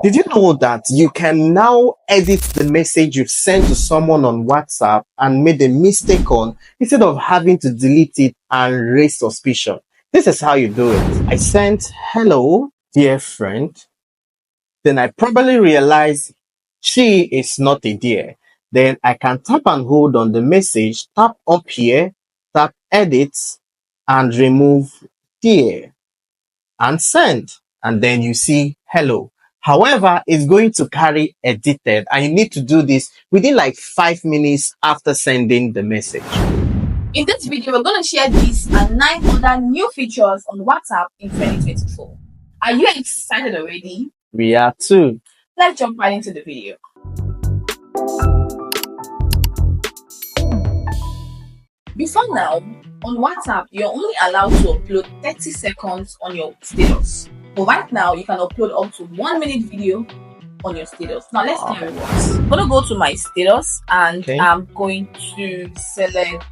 Did you know that you can now edit the message you've sent to someone on WhatsApp and made a mistake on, instead of having to delete it and raise suspicion? This is how you do it. I sent, "Hello, dear friend." Then I probably realize she is not a dear. Then I can tap and hold on the message, tap up here, tap edit, and remove dear, and send. And then you see hello. However, it's going to carry edited, and you need to do this within like 5 minutes after sending the message. In this video, we're going to share these and 9 other new features on WhatsApp in 2024. Are you excited already? We are too. Let's jump right into the video. Before now, on WhatsApp, you're only allowed to upload 30 seconds on your status. But right now, you can upload up to 1 minute video on your status. Now, let's see how it works. I'm going to go to my status and I'm going to select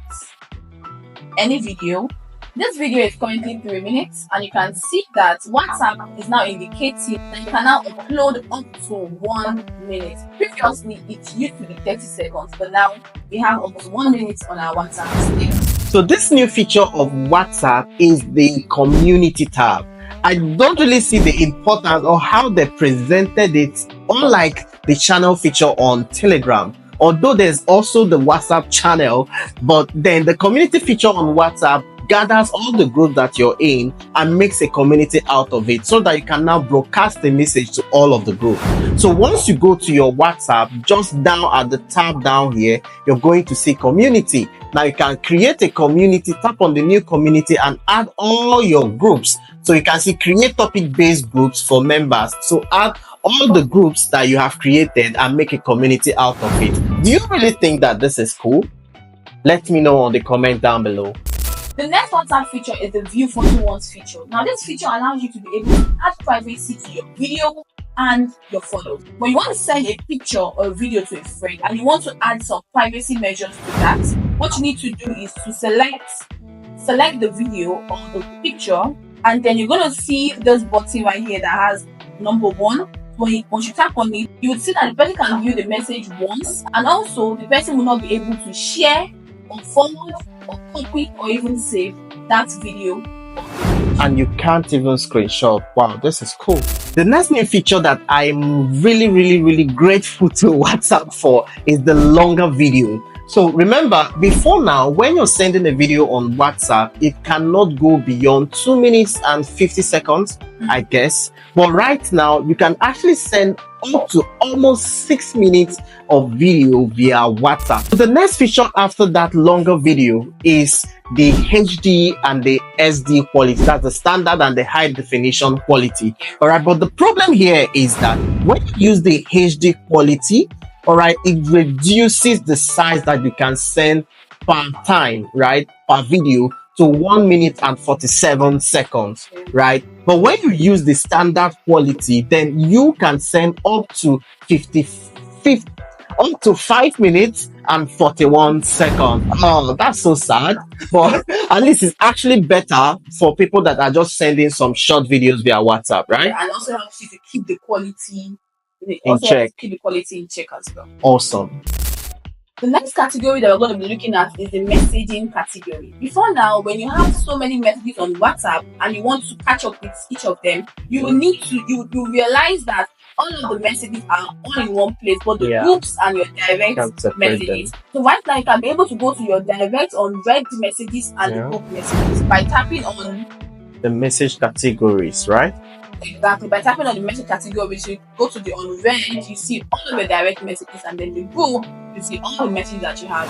any video. This video is currently 3 minutes, and you can see that WhatsApp is now indicating that you can now upload up to 1 minute. Previously, it used to be 30 seconds, but now we have up to 1 minute on our WhatsApp status. So this new feature of WhatsApp is the community tab. I don't really see the importance or how they presented it, unlike the channel feature on Telegram. Although there's also the WhatsApp channel, but then the community feature on WhatsApp gathers all the groups that you're in and makes a community out of it, so that you can now broadcast the message to all of the groups. So once you go to your WhatsApp, just down at the tab down here, you're going to see community. Now you can create a community, tap on the new community and add all your groups. So you can see create topic-based groups for members. So add all the groups that you have created and make a community out of it. Do you really think that this is cool? Let me know on the comment down below. The next WhatsApp feature is the View Photo Once feature. Now, this feature allows you to be able to add privacy to your video and your photos. When you want to send a picture or a video to a friend and you want to add some privacy measures to that, what you need to do is to select the video or the picture, and then you're going to see this button right here that has number 1. Once you tap on it, you will see that the person can view the message once, and also the person will not be able to share or forward or copy or even save that video. And you can't even screenshot. Wow, this is cool. The next new feature that I'm really grateful to WhatsApp for is the longer video. So remember, before now, when you're sending a video on WhatsApp, it cannot go beyond 2 minutes and 50 seconds, I guess. But right now, you can actually send up to almost 6 minutes of video via WhatsApp. So the next feature after that longer video is the HD and the SD quality. That's the standard and the high definition quality. All right, but the problem here is that when you use the HD quality, all right, it reduces the size that you can send per time, right, per video, to 1 minute and 47 seconds, right? But when you use the standard quality, then you can send up to 5 minutes and 41 seconds. Oh, that's so sad. But at least it's actually better for people that are just sending some short videos via WhatsApp, right? And also helps you to keep the quality in check. Keep the quality in check as well. Awesome. The next category that we're going to be looking at is the messaging category. Before now, when you have so many messages on WhatsApp and you want to catch up with each of them, you will need to you realize that all of the messages are all in one place, but the groups and your direct messages. So right now, you can be able to go to your direct unread messages and the group messages by tapping on the message categories, right? Exactly. By tapping on the message categories, you go to the unread, you see all of your direct messages, and then the group, you see all the messages that you have.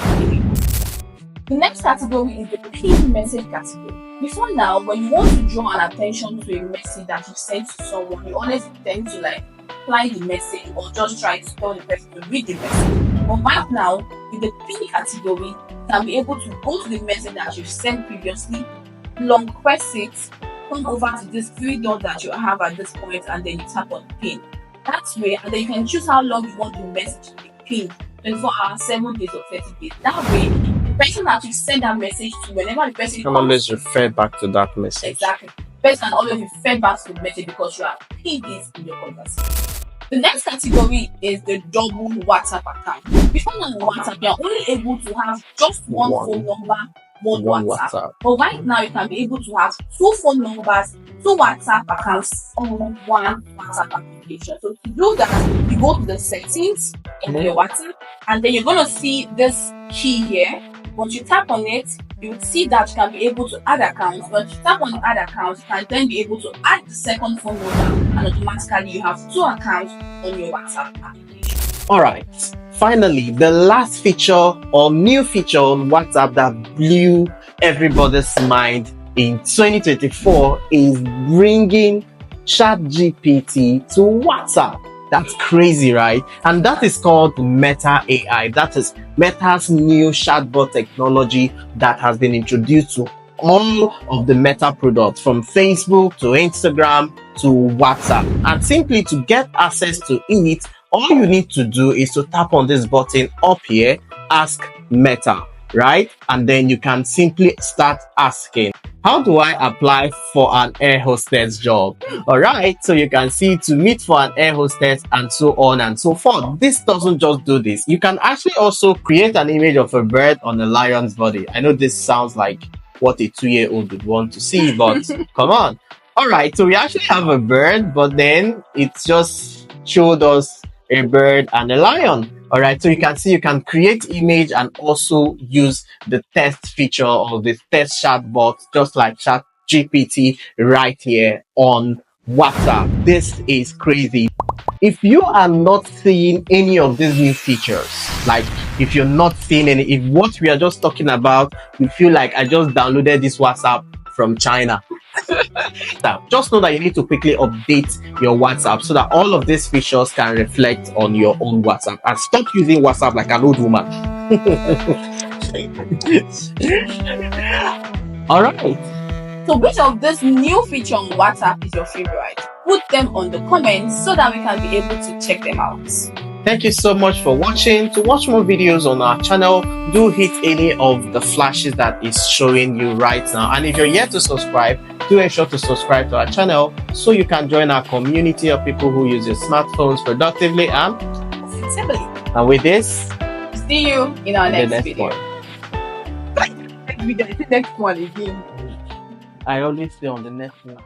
The next category is the pinned message category. Before now, when you want to draw an attention to a message that you sent to someone, you always tend to reply the message or just try to tell the person to read the message. But right now, with the pin category, you can be able to go to the message that you've sent previously, long press it, come over to this 3 dots that you have at this point, and then you tap on pin. That's way, and then you can choose how long you want the message to be pinned, 24 hours, 7 days, or 30 days. That way, the person that you send that message to, whenever the person can always refer back to that message. Exactly. The person can always refer back to the message because you have pinned this in your conversation. The next category is the double WhatsApp account. Before on WhatsApp, you're only able to have just one phone number, one WhatsApp. But right now, you can be able to have two phone numbers, two WhatsApp accounts on one WhatsApp application. So to do that, you go to the settings of your WhatsApp, and then you're going to see this key here. Once you tap on it, you will see that you can be able to add accounts. Once you tap on add accounts, you can then be able to add the second phone number, and automatically you have two accounts on your WhatsApp application. All right. Finally, the last feature or new feature on WhatsApp that blew everybody's mind in 2024 is bringing ChatGPT to WhatsApp. That's crazy, right? And that is called Meta AI. That is Meta's new chatbot technology that has been introduced to all of the Meta products, from Facebook to Instagram to WhatsApp. And simply to get access to it, all you need to do is to tap on this button up here, Ask Meta, right? And then you can simply start asking, how do I apply for an air hostess job? All right, so you can see to meet for an air hostess and so on and so forth. This doesn't just do this. You can actually also create an image of a bird on a lion's body. I know this sounds like what a 2-year-old would want to see, but come on. All right, so we actually have a bird, but then it just showed us a bird and a lion. All right, so you can see you can create image and also use the text feature of the text chatbot, just like ChatGPT right here on WhatsApp. This is crazy. If you are not seeing any of these new features, like if you're not seeing any, if what we are just talking about, you feel like I just downloaded this WhatsApp from China, just know that you need to quickly update your WhatsApp so that all of these features can reflect on your own WhatsApp, and stop using WhatsApp like an old woman. All right. So which of this new feature on WhatsApp is your favorite? Put them on the comments so that we can be able to check them out. Thank you so much for watching. To watch more videos on our channel, do hit any of the flashes that is showing you right now. And if you're yet to subscribe, do ensure to subscribe to our channel so you can join our community of people who use your smartphones productively and Simply. And with this, See you in our next video. one. Next one again. I always say on the next one.